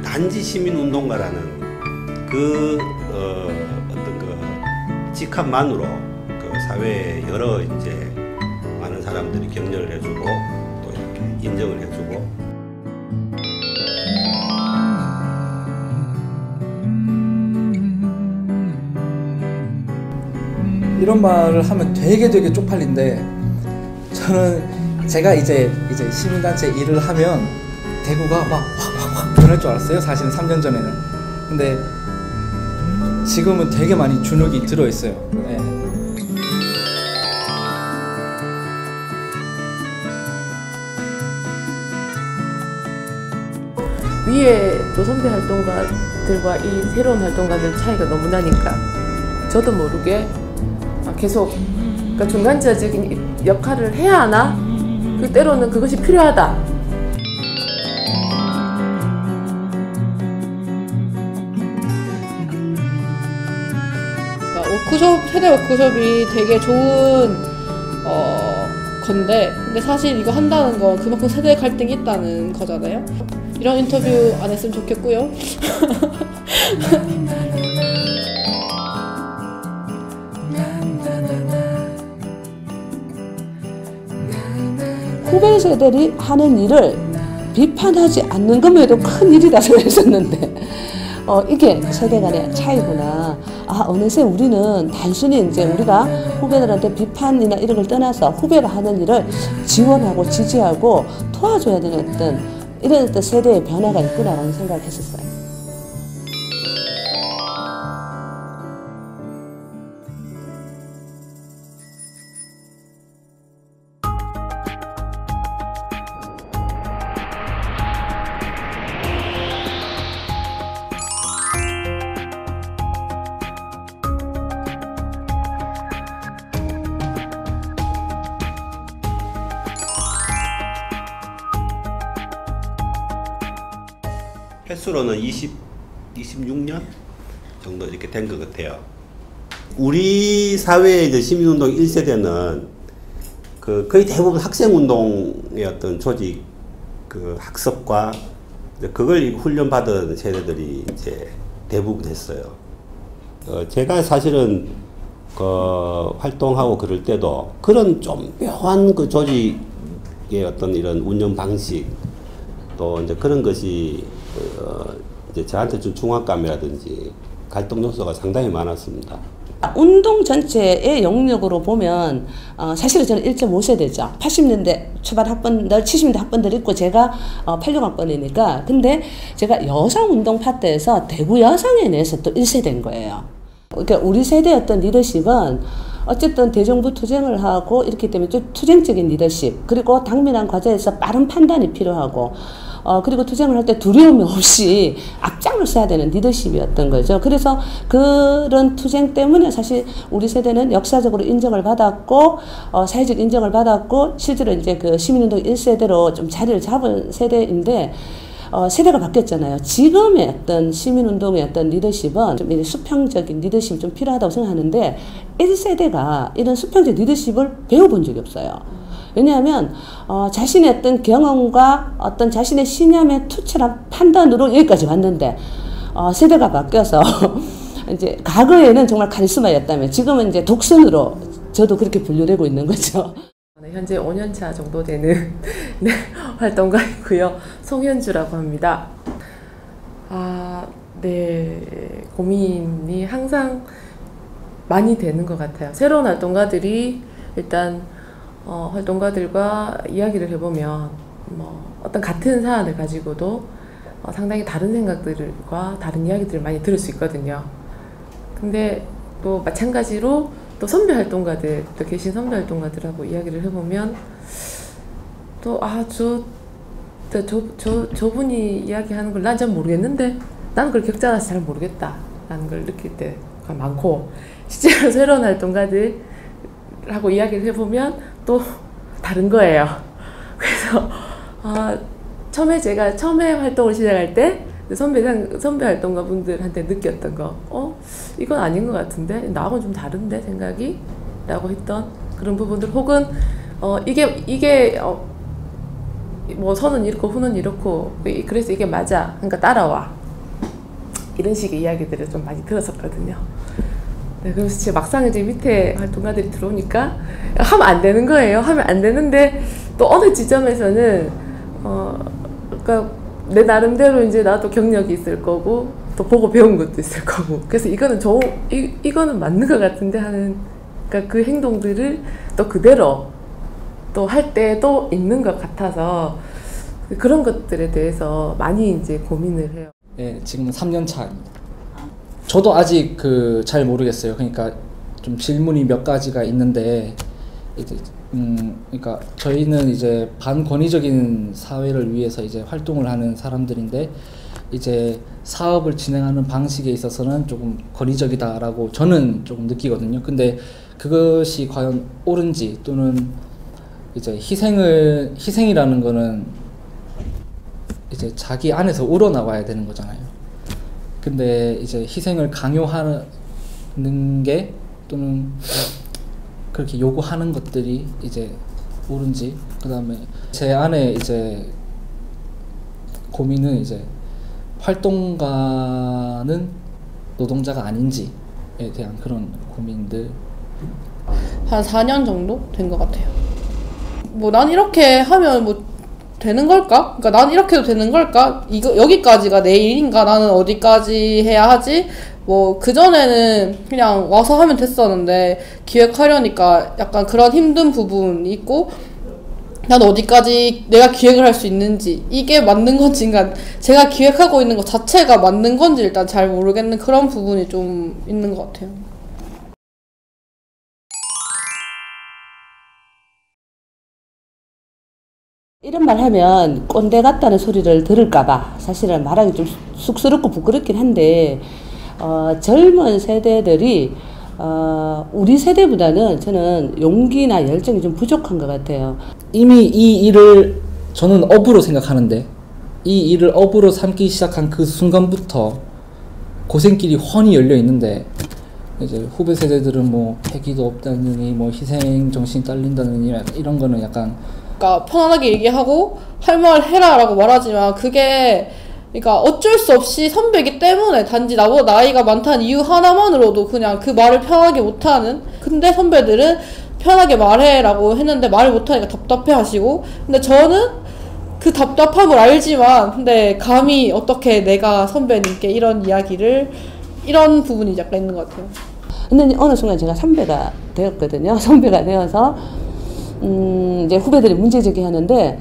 단지 시민운동가라는 그 어떤 그 직함만으로 그 사회에 여러 이제 많은 사람들이 격려를 해주고 또 이렇게 인정을 해주고. 이런 말을 하면 되게 쪽팔린데, 저는 제가 이제 시민단체 일을 하면 대구가 막 확 변할 줄 알았어요. 사실은 3년 전에는. 근데 지금은 되게 많이 주눅이 들어있어요. 네. 위에 또 선배 활동가들과 이 새로운 활동가들 차이가 너무 나니까 저도 모르게 계속 그러니까 중간지어적인 역할을 해야 하나? 때로는 그것이 필요하다. 워크숍, 세대 워크숍이 되게 좋은 건데, 근데 사실 이거 한다는 건 그만큼 세대 갈등이 있다는 거잖아요. 이런 인터뷰 안 했으면 좋겠고요. 후배 세대들이 하는 일을 비판하지 않는 것만해도 큰 일이다 생각했었는데 이게 세대 간의 차이구나. 어느새 우리는 단순히 이제 우리가 후배들한테 비판이나 이런 걸 떠나서 후배가 하는 일을 지원하고 지지하고 도와줘야 되는 이런 어떤 세대의 변화가 있구나라는 생각을 했었어요. 횟수로는 26년 정도 이렇게 된 것 같아요. 우리 사회의 이제 시민운동 1세대는 그 거의 대부분 학생운동의 어떤 조직, 그 학습과 그걸 훈련받은 세대들이 이제 대부분 했어요. 제가 사실은 활동하고 그럴 때도 그런 좀 묘한 그 조직의 어떤 이런 운영 방식 또 이제 그런 것이 이제 저한테 좀 중압감이라든지 갈등 요소가 상당히 많았습니다. 운동 전체의 영역으로 보면 사실은 저는 1.5세대죠. 80년대 초반 학번들, 70년대 학번들 있고 제가 86학번이니까. 근데 제가 여성운동 파트에서 대구 여성에 내서 또 1세대인 거예요. 그러니까 우리 세대의 어떤 리더십은 어쨌든 대정부 투쟁을 하고 이렇기 때문에 좀 투쟁적인 리더십, 그리고 당면한 과제에서 빠른 판단이 필요하고 그리고 투쟁을 할 때 두려움이 없이 앞장을 서야 되는 리더십이었던 거죠. 그래서 그런 투쟁 때문에 사실 우리 세대는 역사적으로 인정을 받았고 사회적 인정을 받았고 실제로 이제 그 시민운동 1세대로 좀 자리를 잡은 세대인데 세대가 바뀌었잖아요. 지금의 어떤 시민운동의 어떤 리더십은 좀 이런 수평적인 리더십이 좀 필요하다고 생각하는데 1세대가 이런 수평적 리더십을 배워본 적이 없어요. 왜냐하면 자신의 어떤 경험과 어떤 자신의 신념의 투철한 판단으로 여기까지 왔는데 세대가 바뀌어서 이제 과거에는 정말 카리스마였다면 지금은 이제 독선으로 저도 그렇게 분류되고 있는 거죠. 현재 5년차 정도 되는 네, 활동가이고요. 송현주라고 합니다. 네, 고민이 항상 많이 되는 것 같아요. 새로운 활동가들이 일단 활동가들과 이야기를 해보면 어떤 같은 사안을 가지고도 상당히 다른 생각들과 다른 이야기들을 많이 들을 수 있거든요. 근데 또 마찬가지로 또 선배 활동가들, 또 계신 선배 활동가들하고 이야기를 해보면 또 저분이 이야기하는 걸 난 잘 모르겠는데 나는 그걸 겪지 않아서 잘 모르겠다 라는 걸 느낄 때가 많고, 실제로 새로운 활동가들하고 이야기를 해보면 또 다른 거예요. 그래서 처음에 활동을 시작할 때 선배 활동가 분들한테 느꼈던 거, 이건 아닌 것 같은데, 나하고는 좀 다른데 생각이? 라고 했던 그런 부분들, 혹은 이게 뭐 선은 이렇고 후는 이렇고 그래서 이게 맞아. 그러니까 따라와. 이런 식의 이야기들을 좀 많이 들었었거든요. 네, 그래서 제 막상 이제 밑에 활동가들이 들어오니까 하면 안 되는 거예요. 하면 안 되는데 또 어느 지점에서는 그러니까 내 나름대로 이제 나도 경력이 있을 거고 또 보고 배운 것도 있을 거고 그래서 이거는 이거는 맞는 것 같은데 하는 그러니까 그 행동들을 또 그대로 또 할 때도 있는 것 같아서 그런 것들에 대해서 많이 이제 고민을 해요. 네, 지금은 3년 차입니다. 저도 아직 잘 모르겠어요. 그러니까 좀 질문이 몇 가지가 있는데 이제 그러니까 저희는 이제 반권위적인 사회를 위해서 이제 활동을 하는 사람들인데 이제 사업을 진행하는 방식에 있어서는 조금 권위적이다라고 저는 조금 느끼거든요. 근데 그것이 과연 옳은지 또는 이제 희생이라는 거는 이제 자기 안에서 우러나와야 되는 거잖아요. 근데 이제 희생을 강요하는 게 또는 그렇게 요구하는 것들이 이제 옳은지 그다음에 제 안에 이제 고민은 이제 활동가는 노동자가 아닌지에 대한 그런 고민들. 한 4년 정도 된 것 같아요. 뭐 난 이렇게 하면 뭐 되는 걸까? 그러니까 난 이렇게 해도 되는 걸까? 이거 여기까지가 내 일인가? 나는 어디까지 해야 하지? 뭐 그전에는 그냥 와서 하면 됐었는데 기획하려니까 약간 그런 힘든 부분이 있고 난 어디까지 내가 기획을 할 수 있는지 이게 맞는 건지 그러니까 제가 기획하고 있는 것 자체가 맞는 건지 일단 잘 모르겠는 그런 부분이 좀 있는 것 같아요. 이런 말 하면 꼰대 같다는 소리를 들을까봐 사실은 말하기 좀 쑥스럽고 부끄럽긴 한데 젊은 세대들이 우리 세대보다는 저는 용기나 열정이 좀 부족한 것 같아요. 이미 이 일을 저는 업으로 생각하는데 이 일을 업으로 삼기 시작한 그 순간부터 고생길이 훤히 열려 있는데 이제 후배 세대들은 뭐 패기도 없다느니 뭐 희생 정신이 딸린다느니 이런 거는 약간 그러니까 편안하게 얘기하고 할 말 해라라고 말하지만 그게 그러니까 어쩔 수 없이 선배이기 때문에 단지 나보다 나이가 많다는 이유 하나만으로도 그냥 그 말을 편하게 못하는 근데 선배들은 편하게 말해라고 했는데 말을 못하니까 답답해 하시고 근데 저는 그 답답함을 알지만 근데 감히 어떻게 내가 선배님께 이런 이야기를 이런 부분이 약간 있는 것 같아요. 근데 어느 순간 제가 선배가 되었거든요. 선배가 되어서 이제 후배들이 문제 제기하는데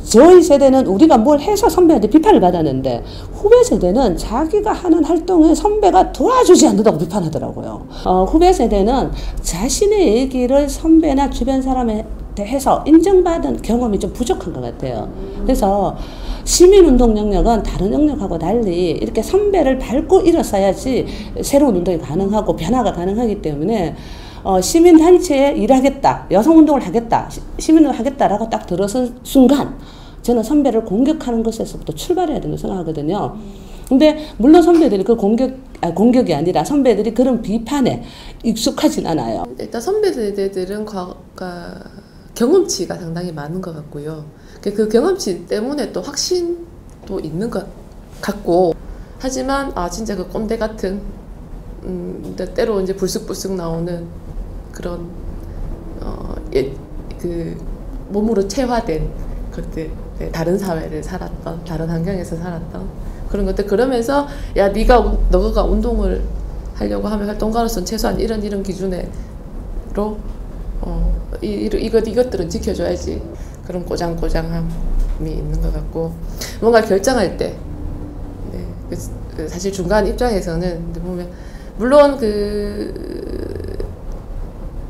저희 세대는 우리가 뭘 해서 선배한테 비판을 받았는데 후배 세대는 자기가 하는 활동에 선배가 도와주지 않는다고 비판하더라고요. 후배 세대는 자신의 얘기를 선배나 주변 사람에 대해서 인정받은 경험이 좀 부족한 것 같아요. 그래서 시민운동 영역은 다른 영역하고 달리 이렇게 선배를 밟고 일어서야지 새로운 운동이 가능하고 변화가 가능하기 때문에 시민단체에 일하겠다, 여성운동을 하겠다, 시민운동을 하겠다라고 딱 들어선 순간 저는 선배를 공격하는 것에서부터 출발해야 된다고 생각하거든요. 근데 물론 선배들이 그 공격이 아니라 선배들이 그런 비판에 익숙하진 않아요. 일단 선배 세대들은 경험치가 상당히 많은 것 같고요. 그 경험치 때문에 또 확신도 있는 것 같고 하지만 진짜 그 꼰대 같은 때로 이제 불쑥불쑥 나오는 그런 그 몸으로 체화된 것들, 다른 사회를 살았던, 다른 환경에서 살았던 그런 것들 그러면서 야 너가 운동을 하려고 하면 활동가로서는 최소한 이런 기준으로 이것들은 지켜줘야지 그런 꼬장꼬장함이 있는 것 같고 뭔가 결정할 때 사실 중간 입장에서는 보면 물론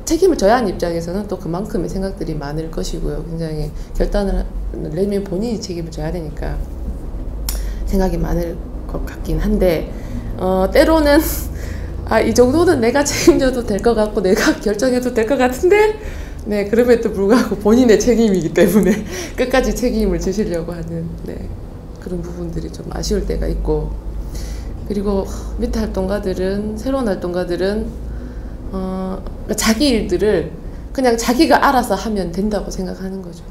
책임을 져야 하는 입장에서는 또 그만큼의 생각들이 많을 것이고요. 굉장히 결단을 내면 본인이 책임을 져야 되니까 생각이 많을 것 같긴 한데 때로는 이 정도는 내가 책임져도 될 것 같고 내가 결정해도 될 것 같은데 그럼에도 불구하고 본인의 책임이기 때문에 끝까지 책임을 지시려고 하는 그런 부분들이 좀 아쉬울 때가 있고 그리고 밑에 활동가들은 새로운 활동가들은 자기 일들을 그냥 자기가 알아서 하면 된다고 생각하는 거죠,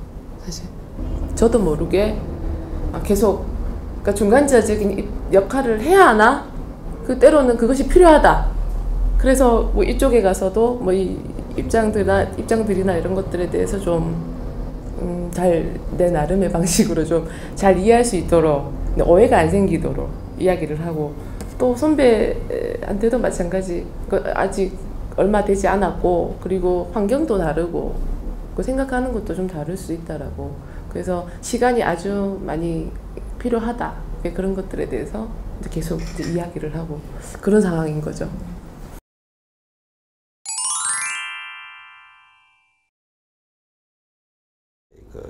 사실. 저도 모르게 계속 그러니까 중간자적인 역할을 해야 하나? 그 때로는 그것이 필요하다. 그래서 뭐 이쪽에 가서도 뭐 이 입장들이나 이런 것들에 대해서 좀 잘 내 나름의 방식으로 좀 잘 이해할 수 있도록 오해가 안 생기도록 이야기를 하고 또 선배한테도 마찬가지 아직 얼마 되지 않았고 그리고 환경도 다르고 그 생각하는 것도 좀 다를 수 있다라고 그래서 시간이 아주 많이 필요하다 그런 것들에 대해서 계속 이제 이야기를 하고 그런 상황인 거죠.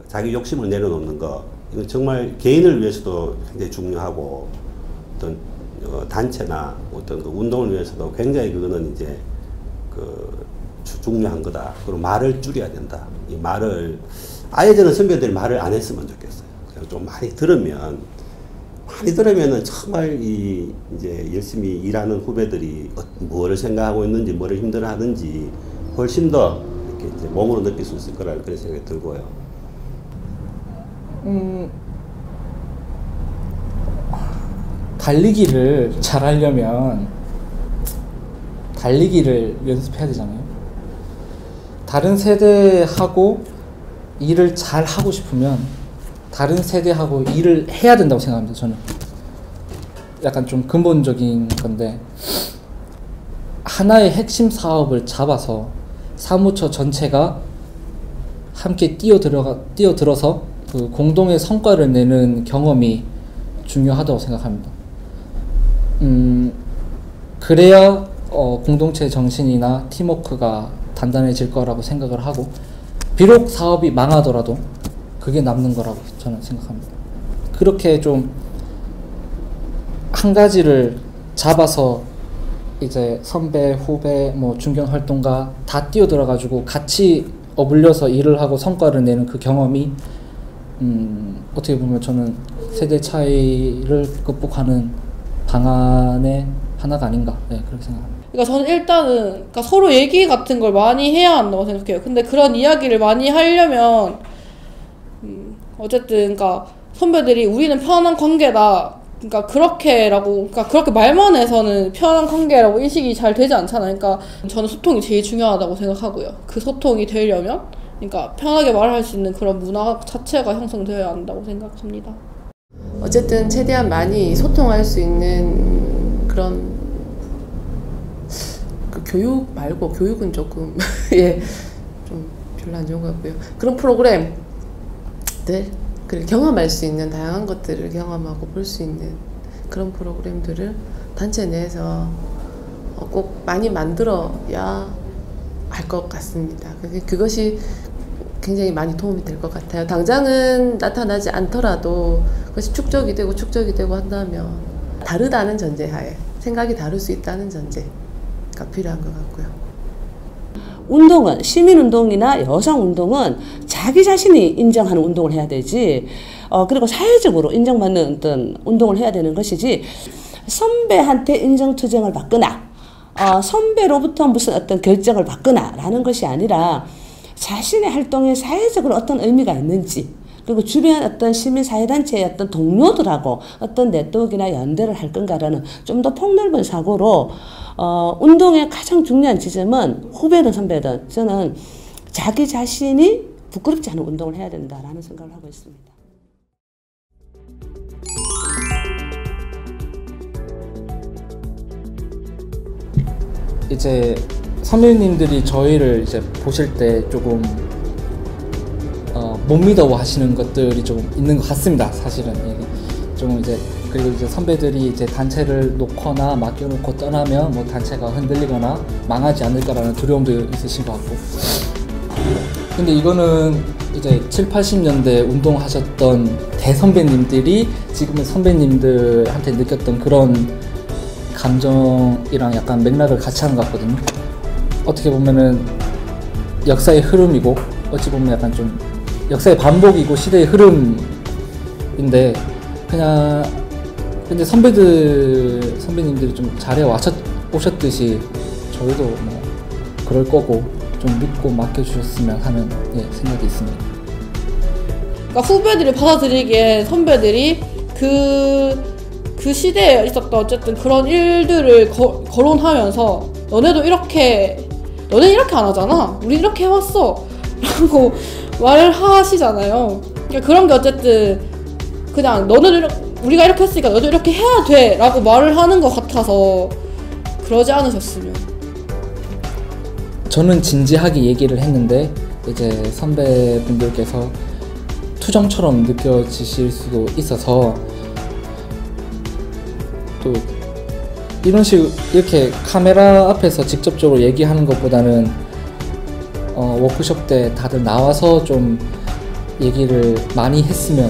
자기 욕심을 내려놓는 거 이건 정말 개인을 위해서도 굉장히 중요하고 어떤 단체나 어떤 그 운동을 위해서도 굉장히 그거는 이제 중요한 거다. 그리고 말을 줄여야 된다. 이 말을 아예 저는 선배들이 말을 안 했으면 좋겠어요. 그냥 좀 많이 들으면은 정말 이제 열심히 일하는 후배들이 뭐를 생각하고 있는지 뭐를 힘들어하는지 훨씬 더 이렇게 이제 몸으로 느낄 수 있을 거라는 그런 생각이 들고요. 달리기를 잘하려면 달리기를 연습해야 되잖아요. 다른 세대하고 일을 잘 하고 싶으면 다른 세대하고 일을 해야 된다고 생각합니다. 저는 약간 좀 근본적인 건데 하나의 핵심 사업을 잡아서 사무처 전체가 함께 뛰어들어서 그 공동의 성과를 내는 경험이 중요하다고 생각합니다. 그래야 공동체 정신이나 팀워크가 단단해질 거라고 생각을 하고 비록 사업이 망하더라도 그게 남는 거라고 저는 생각합니다. 그렇게 좀 한 가지를 잡아서 이제 선배, 후배, 뭐 중견 활동가 다 뛰어들어가지고 같이 어울려서 일을 하고 성과를 내는 그 경험이 어떻게 보면 저는 세대 차이를 극복하는 방안의 하나가 아닌가 그렇게 생각합니다. 그러니까 저는 일단은 그러니까 서로 얘기 같은 걸 많이 해야 한다고 생각해요. 근데 그런 이야기를 많이 하려면 어쨌든 그러니까 선배들이 우리는 편한 관계다. 그러니까 그렇게 말만 해서는 편한 관계라고 인식이 잘 되지 않잖아요. 그러니까 저는 소통이 제일 중요하다고 생각하고요. 그 소통이 되려면 그러니까 편하게 말할 수 있는 그런 문화 자체가 형성되어야 한다고 생각합니다. 어쨌든 최대한 많이 소통할 수 있는 그런 그 교육 말고 교육은 조금 좀 별로 안 좋은 것 같고요. 그런 프로그램들 그리고 경험할 수 있는 다양한 것들을 경험하고 볼 수 있는 그런 프로그램들을 단체 내에서 꼭 많이 만들어야 할 것 같습니다. 그것이 굉장히 많이 도움이 될 것 같아요. 당장은 나타나지 않더라도 그것이 축적이 되고 한다면 다르다는 전제하에 생각이 다를 수 있다는 전제가 필요한 것 같고요. 운동은 시민운동이나 여성운동은 자기 자신이 인정하는 운동을 해야 되지 그리고 사회적으로 인정받는 어떤 운동을 해야 되는 것이지 선배한테 인정투쟁을 받거나 선배로부터 무슨 어떤 결정을 받거나 라는 것이 아니라 자신의 활동에 사회적으로 어떤 의미가 있는지 그리고 주변 어떤 시민사회단체의 어떤 동료들하고 어떤 네트워크나 연대를 할 건가라는 좀 더 폭넓은 사고로 운동의 가장 중요한 지점은 후배든 선배든 저는 자기 자신이 부끄럽지 않은 운동을 해야 된다라는 생각을 하고 있습니다. 이제 선배님들이 저희를 이제 보실 때 조금 못 믿어 하시는 것들이 좀 있는 것 같습니다. 사실은 좀 이제 그리고 이제 선배들이 이제 단체를 놓거나 맡겨놓고 떠나면 뭐 단체가 흔들리거나 망하지 않을까라는 두려움도 있으신 것 같고 근데 이거는 이제 7, 80년대 운동하셨던 대선배님들이 지금의 선배님들한테 느꼈던 그런 감정이랑 약간 맥락을 같이 하는 것 같거든요. 어떻게 보면은 역사의 흐름이고 어찌 보면 약간 좀 역사의 반복이고 시대의 흐름인데 그냥 근데 선배님들이 좀 잘해 오셨듯이 저희도 뭐 그럴 거고 좀 믿고 맡겨주셨으면 하는 생각이 있습니다. 그러니까 후배들이 받아들이기에 선배들이 그 시대에 있었던 어쨌든 그런 일들을 거론하면서 너네는 이렇게 안 하잖아. 우리 이렇게 해왔어. 라고 말을 하시잖아요. 그러니까 그런 게 어쨌든 그냥 우리가 이렇게 했으니까 너도 이렇게 해야 돼 라고 말을 하는 것 같아서 그러지 않으셨으면. 저는 진지하게 얘기를 했는데 이제 선배분들께서 투정처럼 느껴지실 수도 있어서 또 이런 식으로 이렇게 카메라 앞에서 직접적으로 얘기하는 것보다는 워크숍 때 다들 나와서 좀 얘기를 많이 했으면